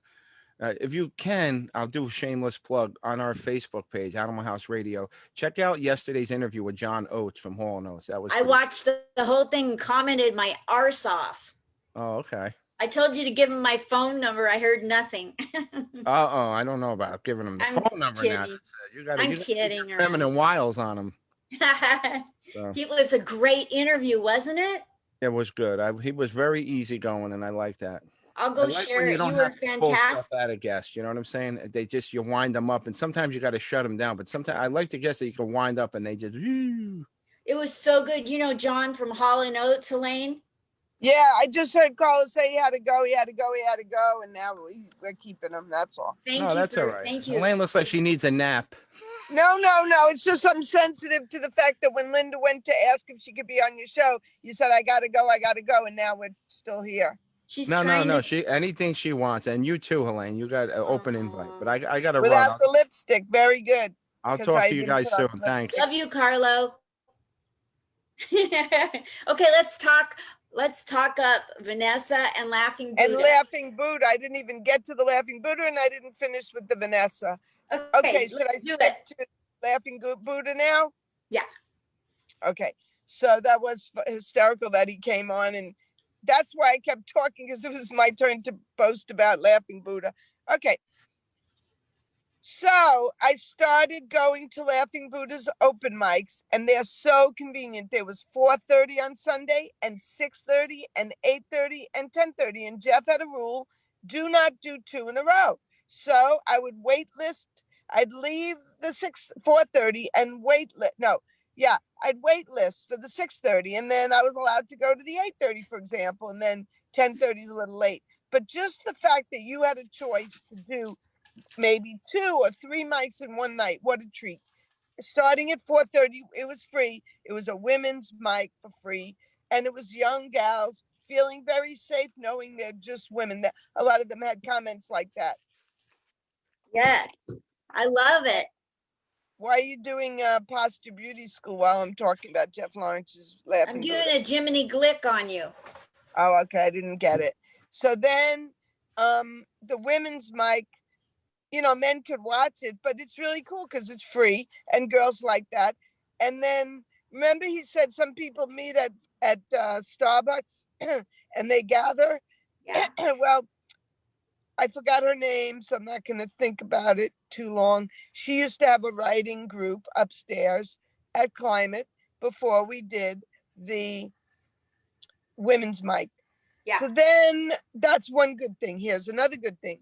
if you can, I'll do a shameless plug on our Facebook page, Animal House Radio. Check out yesterday's interview with John Oates from Hall & Oates. That was. I watched the whole thing and commented my arse off. Oh, okay. I told you to give him my phone number. I heard nothing. I don't know about giving him the phone number now. I'm kidding. Feminine wiles on him. So. It was a great interview, wasn't it? It was good. He was very easygoing, and I like that. I'll go share it. You were fantastic. At a guest, you know what I'm saying? You wind them up, and sometimes you got to shut them down. But sometimes I like to guess that you can wind up, and they just. It was so good. You know John from Hall & Oates, Helaine? Yeah, I just heard Carlos say he had to go, and now we're keeping him. That's all. That's all right. Thank you. Helaine looks like she needs a nap. No. It's just I'm sensitive to the fact that when Linda went to ask if she could be on your show, you said, I gotta go. And now we're still here. No. Anything she wants. And you too, Helaine. You got an open invite. But I got to run. Without the lipstick. Very good. I'll talk to you guys soon. Thanks. Love you, Carlo. Okay, let's talk up Vanessa and Laughing Buddha. And Laughing Buddha. I didn't even get to the Laughing Buddha, and I didn't finish with the Vanessa. Okay, should I skip to Laughing Buddha now? Yeah. Okay, so that was hysterical that he came on, and that's why I kept talking, because it was my turn to boast about Laughing Buddha. Okay. So I started going to Laughing Buddha's open mics, and they're so convenient. There was 4:30 on Sunday, and 6:30, and 8:30, and 10:30. And Jeff had a rule: do not do 2 in a row. So I would wait list. I'd leave the 4:30 and I'd wait list for the 6:30, and then I was allowed to go to the 8:30, for example, and then 10:30 is a little late. But just the fact that you had a choice to do maybe 2 or 3 mics in one night, what a treat. Starting at 4:30, it was free. It was a women's mic for free, and it was young gals feeling very safe knowing they're just women. A lot of them had comments like that. Yes, I love it. Why are you doing Posture Beauty School while I'm talking about Jeff Lawrence's Laughing I'm doing Buddha? a Jiminy Glick on you. Oh, okay. I didn't get it. So then the women's mic, men could watch it, but it's really cool because it's free and girls like that. And then remember he said some people meet at Starbucks and they gather. Yeah. Well, I forgot her name, so I'm not going to think about it too long. She used to have a writing group upstairs at Climate before we did the women's mic. Yeah. So then that's one good thing. Here's another good thing.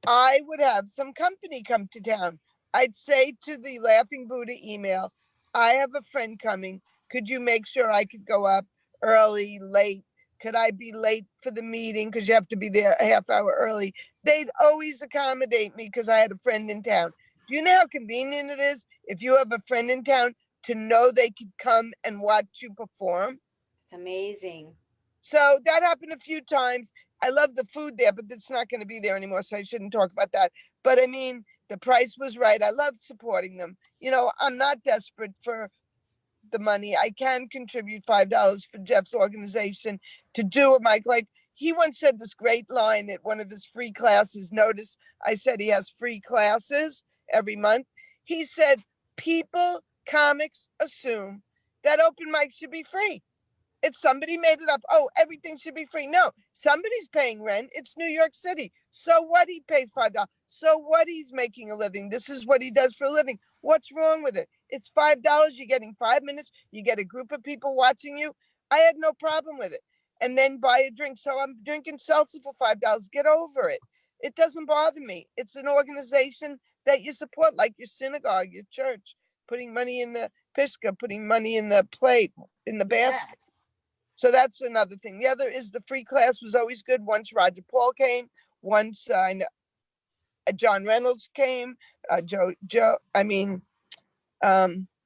I would have some company come to town. I'd say to the Laughing Buddha email, I have a friend coming. Could you make sure I could go up early, late? Could I be late for the meeting? Because you have to be there a half hour early. They'd always accommodate me because I had a friend in town. Do you know how convenient it is if you have a friend in town to know they could come and watch you perform? It's amazing. So that happened a few times. I love the food there, but it's not going to be there anymore, so I shouldn't talk about that. But I mean, the price was right. I love supporting them. You know, I'm not desperate for the money. I can contribute $5 for Jeff's organization to do it, Mike. Like he once said this great line at one of his free classes. Notice I said he has free classes every month. He said, people, comics assume that open mics should be free. It's somebody made it up. Oh, everything should be free. No, somebody's paying rent. It's New York City. So what? He pays $5. So what? He's making a living. This is what he does for a living. What's wrong with it? It's $5. You're getting 5 minutes. You get a group of people watching you. I had no problem with it. And then buy a drink. So I'm drinking seltzer for $5. Get over it. It doesn't bother me. It's an organization that you support, like your synagogue, your church, putting money in the pishka, putting money in the plate, in the basket. Yes. So that's another thing. The other is the free class was always good. Once Roger Paul came, once John Reynolds came,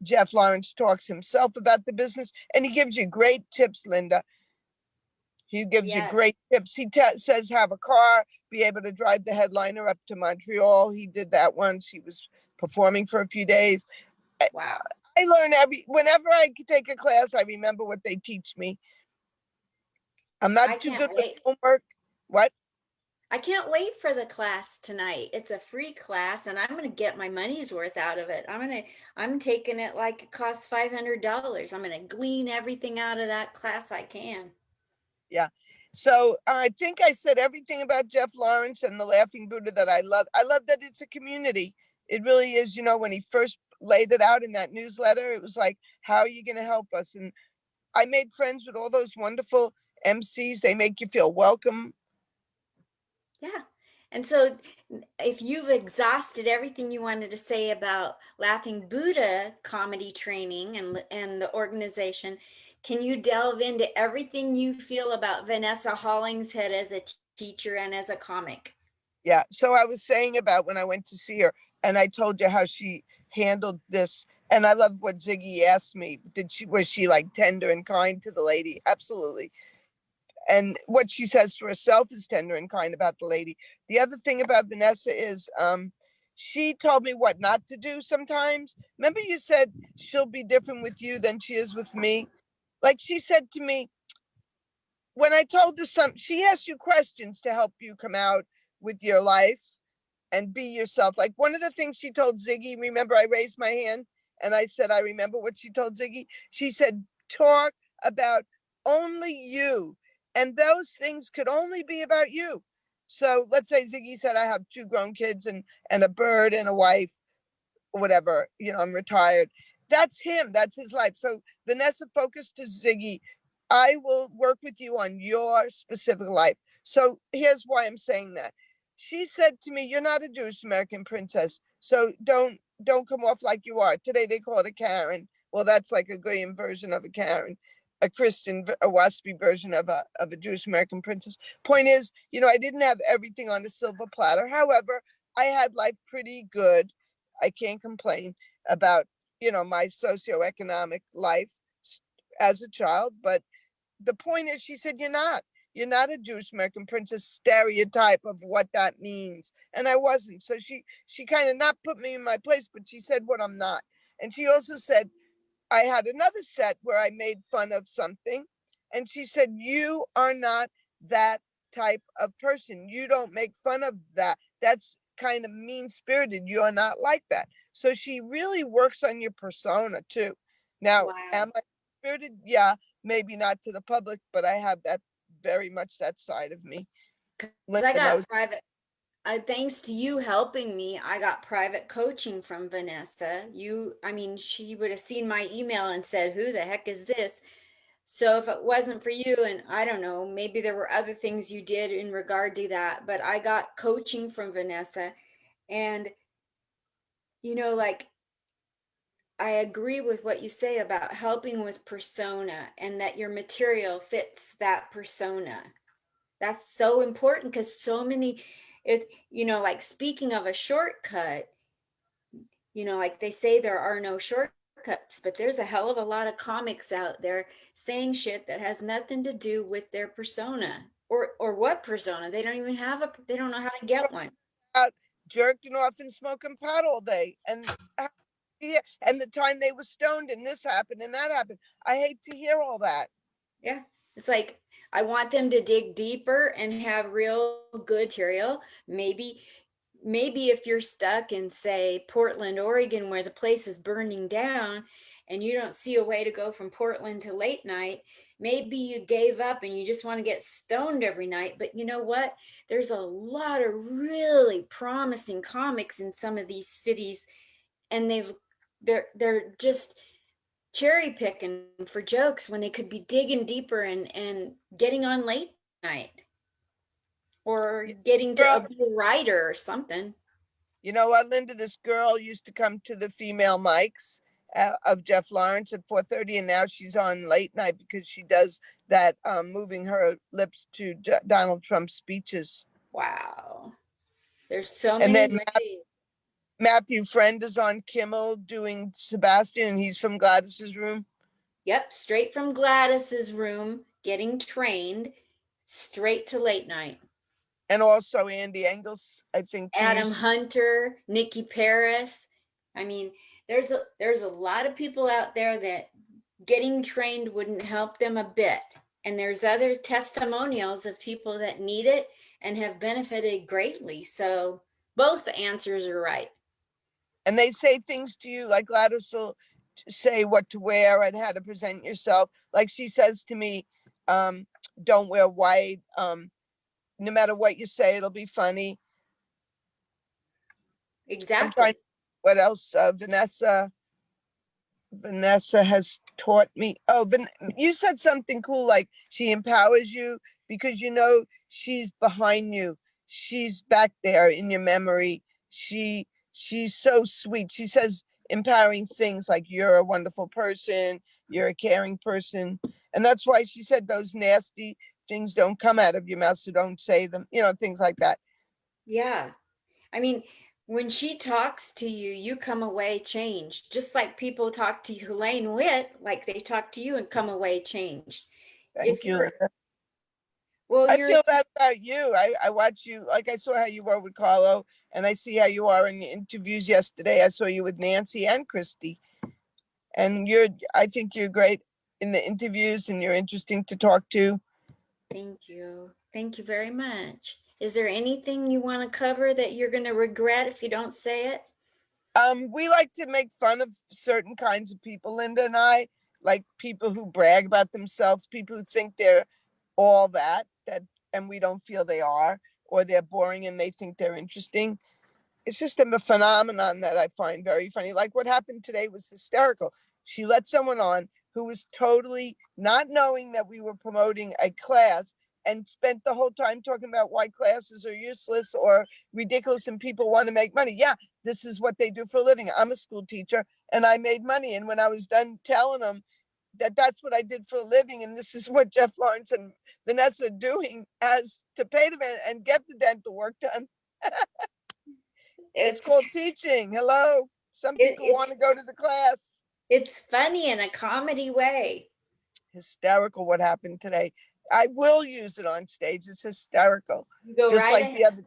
Jeff Lawrence talks himself about the business, and he gives you great tips, Linda. He gives you Yes. great tips. He says have a car, be able to drive the headliner up to Montreal. He did that once. He was performing for a few days. Wow. I learn whenever I take a class, I remember what they teach me. I'm not too good with homework. What? I can't wait for the class tonight. It's a free class and I'm going to get my money's worth out of it. I'm taking it like it costs $500. I'm going to glean everything out of that class I can. Yeah. So I think I said everything about Jeff Lawrence and the Laughing Buddha that I love. I love that it's a community. It really is. You know, when he first laid it out in that newsletter, it was like, how are you going to help us? And I made friends with all those wonderful MCs. They make you feel welcome. Yeah. And so if you've exhausted everything you wanted to say about Laughing Buddha comedy training and the organization, can you delve into everything you feel about Vanessa Hollingshead as a teacher and as a comic? Yeah. So I was saying about when I went to see her, and I told you how she handled this. And I love what Ziggy asked me. Was she like tender and kind to the lady? Absolutely. And what she says to herself is tender and kind about the lady. The other thing about Vanessa is she told me what not to do sometimes. Remember you said she'll be different with you than she is with me? Like she said to me, when I told her she asked you questions to help you come out with your life and be yourself. Like one of the things she told Ziggy, remember I raised my hand and I said, I remember what she told Ziggy. She said, talk about only you. And those things could only be about you. So let's say Ziggy said, I have 2 grown kids and a bird and a wife, or whatever, you know, I'm retired. That's him. That's his life. So Vanessa focused to Ziggy. I will work with you on your specific life. So here's why I'm saying that. She said to me, you're not a Jewish American princess. So don't come off like you are. Today they call it a Karen. Well, that's like a Goyim version of a Karen, a Christian, a waspy version of a Jewish American princess. Point is, you know, I didn't have everything on a silver platter. However, I had life pretty good. I can't complain about, you know, my socioeconomic life as a child. But the point is, she said, you're not a Jewish American princess stereotype of what that means. And I wasn't. So she kind of not put me in my place, but she said what I'm not. And she also said, I had another set where I made fun of something. And she said, you are not that type of person. You don't make fun of that. That's kind of mean spirited. You are not like that. So she really works on your persona too. Now, am I spirited? Yeah, maybe not to the public, but I have that very much that side of me. Because I got private, thanks to you helping me, I got private coaching from Vanessa. I mean, she would have seen my email and said, who the heck is this? So if it wasn't for you, and I don't know, maybe there were other things you did in regard to that, but I got coaching from Vanessa. And, you know, like, I agree with what you say about helping with persona and that your material fits that persona. That's so important because so many, you know, like speaking of a shortcut, you know, like they say there are no shortcuts, but there's a hell of a lot of comics out there saying shit that has nothing to do with their persona or what persona. They don't even have they don't know how to get one. Out jerking off and smoking pot all day, and yeah, and the time they were stoned, and this happened and that happened. I hate to hear all that. Yeah. It's like I want them to dig deeper and have real good material. Maybe if you're stuck in, say, Portland, Oregon, where the place is burning down and you don't see a way to go from Portland to late night, maybe you gave up and you just want to get stoned every night. But you know what? There's a lot of really promising comics in some of these cities, and they're just cherry picking for jokes when they could be digging deeper and getting on late night or getting to be a writer or something. You know what, Linda? This girl used to come to the female mics of Jeff Lawrence at 4:30, and now she's on late night because she does that, moving her lips to Donald Trump's speeches. Wow. There's so And many then ways. Matthew Friend is on Kimmel doing Sebastian, and he's from Gladys's room. Yep, straight from Gladys's room, getting trained, straight to late night. And also Andy Engels, I think. Adam Hunter, Nikki Paris. I mean, there's a lot of people out there that getting trained wouldn't help them a bit. And there's other testimonials of people that need it and have benefited greatly. So both answers are right. And they say things to you, like Gladys will say what to wear and how to present yourself. Like she says to me, don't wear white. No matter what you say, it'll be funny. Exactly. What else? Vanessa has taught me. Oh, you said something cool, like she empowers you because you know she's behind you. She's back there in your memory. She's so sweet. She says empowering things like you're a wonderful person, you're a caring person. And that's why she said those nasty things don't come out of your mouth, so don't say them, things like that. Yeah. I mean, when she talks to you, you come away changed, just like people talk to Helaine Witt, like they talk to you and come away changed. Thank you. Well, I feel that about you. I watch you, like I saw how you were with Carlo, and I see how you are in the interviews yesterday. I saw you with Nancy and Christy. And I think you're great in the interviews and you're interesting to talk to. Thank you. Thank you very much. Is there anything you want to cover that you're going to regret if you don't say it? We like to make fun of certain kinds of people, Linda and I, like people who brag about themselves, people who think they're all that, and we don't feel they are, or they're boring and they think they're interesting. It's just a phenomenon that I find very funny. Like what happened today was hysterical. She let someone on who was totally not knowing that we were promoting a class and spent the whole time talking about why classes are useless or ridiculous and people want to make money. Yeah, this is what they do for a living. I'm a school teacher and I made money. And when I was done telling them that that's what I did for a living and this is what Jeff Lawrence and Vanessa are doing as to pay them and get the dental work done. It's called teaching. Hello. Some people want to go to the class. It's funny in a comedy way. Hysterical what happened today. I will use it on stage. It's hysterical. Go just right like ahead. The other.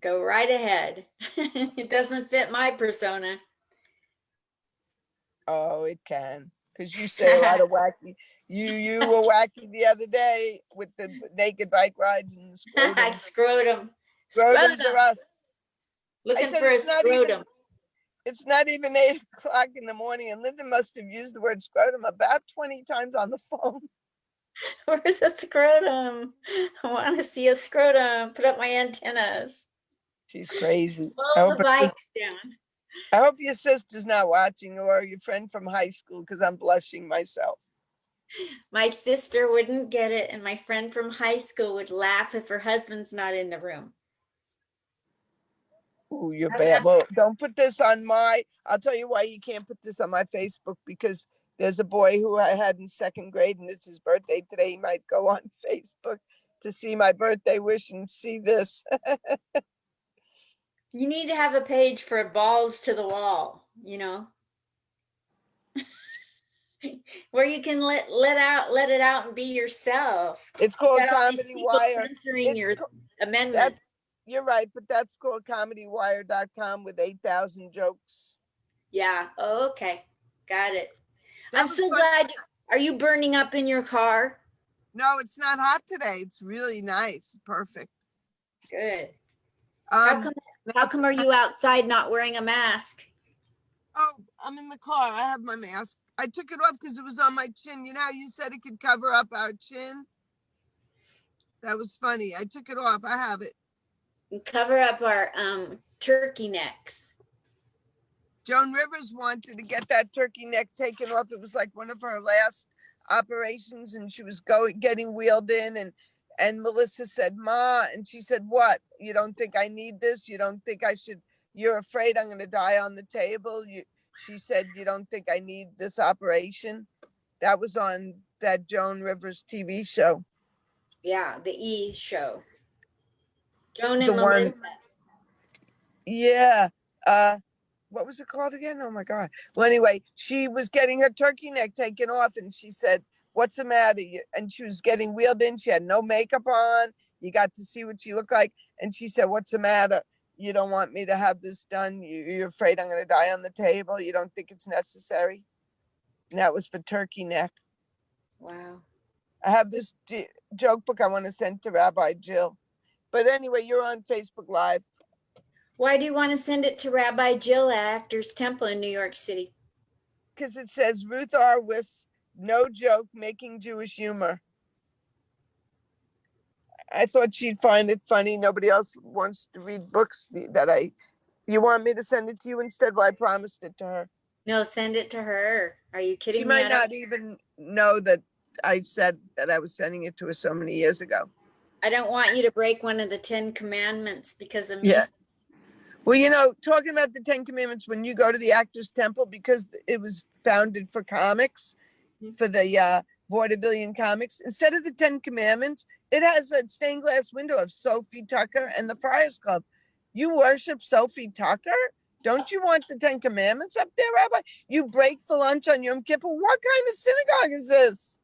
Go right ahead. It doesn't fit my persona. Oh, it can. Because you say a lot of wacky. You were wacky the other day with the naked bike rides and the scrotum. Scrotum. Scrotums are us. Looking for a scrotum. It's not even 8:00 in the morning, and Linda must have used the word scrotum about 20 times on the phone. Where's the scrotum? I want to see a scrotum. Put up my antennas. She's crazy. Slow the bikes down. I hope your sister's not watching or your friend from high school because I'm blushing myself. My sister wouldn't get it, and my friend from high school would laugh if her husband's not in the room. Oh, you're bad. Well, don't put this on I'll tell you why you can't put this on my Facebook, because there's a boy who I had in second grade and it's his birthday today. He might go on Facebook to see my birthday wish and see this. You need to have a page for balls to the wall, where you can let it out and be yourself. It's You called got all these Comedy people Wire. censoring your amendments. You're right, but that's called comedywire.com with 8,000 jokes. Yeah. Oh, okay. Got it. That I'm was so fun. glad. Are you burning up in your car? No, it's not hot today. It's really nice. Perfect. Good. How Um, come are you outside not wearing a mask? oh, I'm in the car. I have my mask. I took it off because it was on my chin. You know how you said it could cover up our chin? That was funny. I took it off. I have it. And cover up our turkey necks. Joan Rivers wanted to get that turkey neck taken off. It was like one of her last operations, and she was getting wheeled in, and Melissa said, "Ma," and she said, "What? You don't think I need this? You don't think I should? You're afraid I'm going to die on the table?" She said, "You don't think I need this operation?" That was on that Joan Rivers TV show. Yeah, the E show. Joan The and Melissa. one, yeah. What was it called again? Oh my God. Well, anyway, she was getting her turkey neck taken off, and she said, "What's the matter?" And she was getting wheeled in. She had no makeup on. You got to see what she looked like. And she said, "What's the matter? You don't want me to have this done? You're afraid I'm going to die on the table? You don't think it's necessary?" And that was for turkey neck. Wow. I have this joke book I want to send to Rabbi Jill. But anyway, you're on Facebook Live. Why do you want to send it to Rabbi Jill at Actors Temple in New York City? Because it says Ruth R. Wiss, no joke, making Jewish humor. I thought she'd find it funny. Nobody else wants to read books that you want me to send it to you instead? Well, I promised it to her. No, send it to her. Are you kidding me? me? She might not even know that I said that I was sending it to her so many years ago. I don't want you to break one of the 10 commandments because of me. Yeah. Well, talking about the 10 commandments, when you go to the Actors Temple, because it was founded for comics, for the vaudevillian comics, instead of the 10 commandments, it has a stained glass window of Sophie Tucker and the Friars Club. You worship Sophie Tucker? Don't you want the 10 commandments up there, Rabbi? You break for lunch on Yom Kippur? What kind of synagogue is this?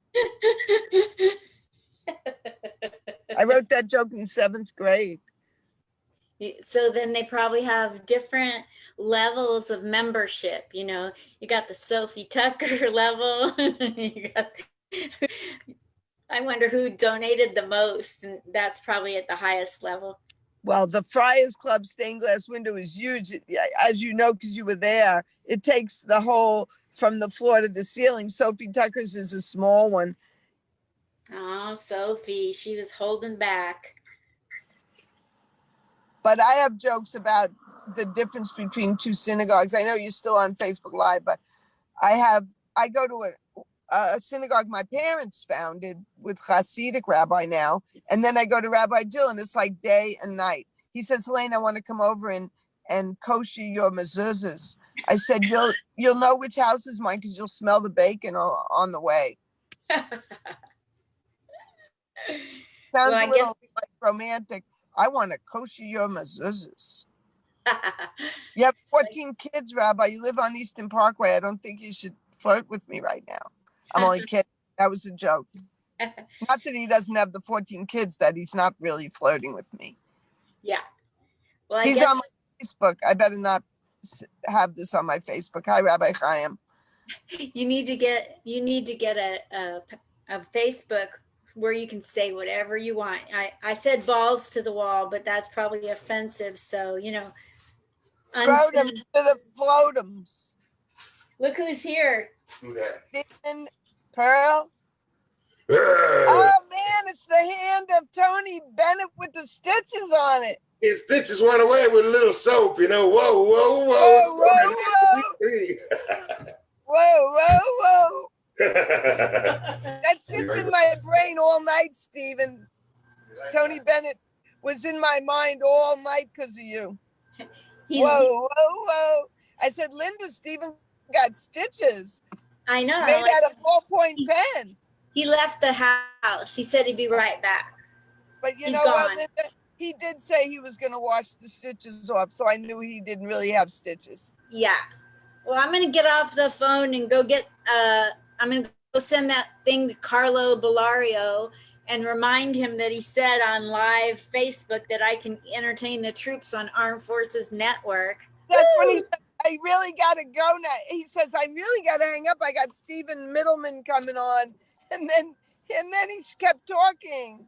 I wrote that joke in 7th grade. So then they probably have different levels of membership. You got the Sophie Tucker level. I wonder who donated the most, and that's probably at the highest level. Well, the Friars Club stained glass window is huge, as you know, because you were there. It takes the whole from the floor to the ceiling. Sophie Tucker's is a small one. Oh, Sophie, she was holding back. But I have jokes about the difference between two synagogues. I know you're still on Facebook Live, but I go to a synagogue my parents founded with Hasidic rabbi now. And then I go to Rabbi Jill, and it's like day and night. He says, "Helaine, I want to come over and kosher your mezuzahs." I said, you'll know which house is mine because you'll smell the bacon on the way. Sounds a little like romantic. "I want to kosher your mezuzahs." You have 14 kids, Rabbi. You live on Eastern Parkway. I don't think you should flirt with me right now. I'm only kidding. That was a joke. Not that he doesn't have the 14 kids, that he's not really flirting with me. Yeah. Well, he's on my Facebook. I better not have this on my Facebook. Hi, Rabbi Chaim. You need to get a Facebook where you can say whatever you want. I said balls to the wall, but that's probably offensive. So, Scrotums to the floatums. Look who's here. Who that? Stephen, Pearl. Oh man, it's the hand of Tony Bennett with the stitches on it. His stitches went away with a little soap, Whoa, whoa, whoa. Whoa, whoa, whoa. That sits in my brain all night, Stephen. Tony Bennett was in my mind all night because of you. Whoa. I said, Linda, Stephen got stitches. I know. Made out of ballpoint pen. He left the house. He said he'd be right back. But you know what, Linda? he did say he was going to wash the stitches off, so I knew he didn't really have stitches. Yeah. Well, I'm going to get off the phone and go get, I'm going to go send that thing to Carlo Bellario and remind him that he said on live Facebook that I can entertain the troops on Armed Forces Network. That's when he said, I really got to go now. He says, I really got to hang up. I got Stephen Middleman coming on. And then he kept talking.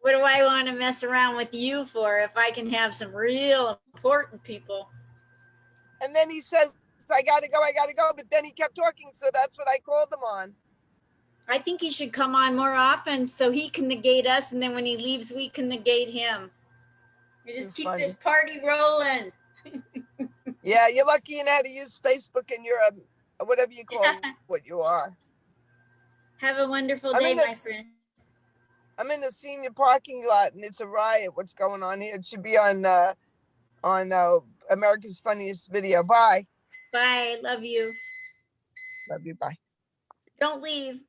What do I want to mess around with you for if I can have some real important people? And then he says, I got to go. But then he kept talking. So that's what I called him on. I think he should come on more often so he can negate us. And then when he leaves, we can negate him. You just keep this party rolling. Yeah, you're lucky you know how to use Facebook and you're a whatever you call what you are. Have a wonderful day, my friend. I'm in the senior parking lot and it's a riot. What's going on here? It should be on America's Funniest Video. Bye. Bye. Love you. Love you. Bye. Don't leave.